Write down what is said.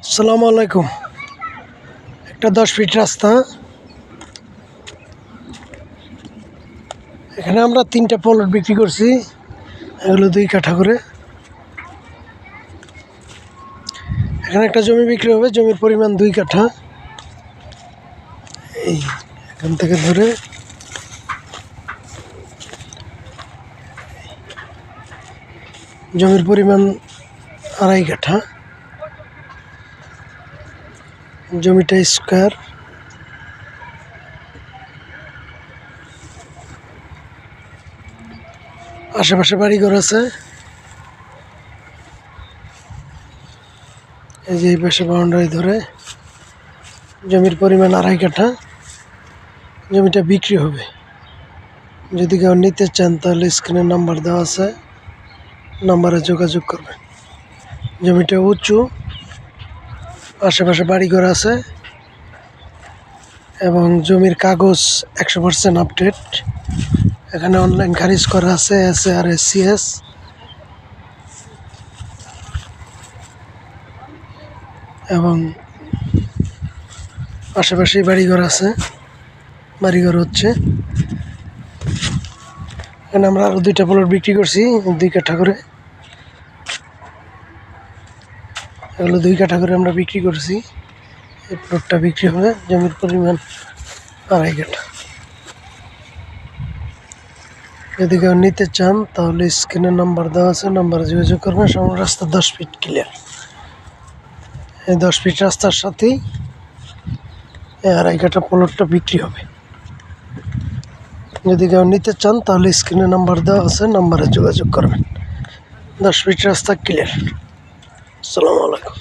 আসসালামু আলাইকুম। একটা 10 ফিট রাস্তা, এখানে আমরা 3টা প্লট বিক্রি করছি। এগুলো 2 কাঠা করে। এখানে একটা জমি বিক্রি হবে, জমির পরিমাণ 2 কাঠা। এই এখান থেকে ধরে জমির পরিমাণ 2.5 কাঠা। জমিটা স্কোয়ার। আশেপাশে বাড়িঘর আছে। এই যে এই পাশে বাউন্ডারি ধরে জমির পরিমাণ 2.5 কাঠা। জমিটা বিক্রি হবে। যদি কেউ নিতে চান তাহলে স্ক্রিনে নাম্বার দেওয়া আছে, নাম্বারে যোগাযোগ করবেন। জমিটা উঁচু, আশেপাশে বাড়িঘর আছে এবং জমির কাগজ 100% আপডেট। এখানে অনলাইন খারিজ করা আছে, SARSCS। এবং আশেপাশে বাড়িঘর আছে, বাড়িঘর হচ্ছে। এখানে আমরা আরও 2টা প্লট বিক্রি করছি 2 কাঠা করে। এগুলো 2 কাঠা করে আমরা বিক্রি করছি। এই প্লটটা বিক্রি হবে, জমির পরিমাণ 2.5 কাঠা। যদি কেউ নিতে চান তাহলে স্ক্রিনে নাম্বার দেওয়া আছে, নাম্বারে যোগাযোগ করবেন। সামনে রাস্তা 10 ফিট ক্লিয়ার। এই 10 ফিট রাস্তার সাথেই এই 2.5 কাঠা প্লটটা বিক্রি হবে। যদি কেউ নিতে চান তাহলে স্ক্রিনে নাম্বার দেওয়া আছে, নাম্বারে যোগাযোগ করবেন। 10 ফিট রাস্তা ক্লিয়ার। আসসালামু আলাইকুম।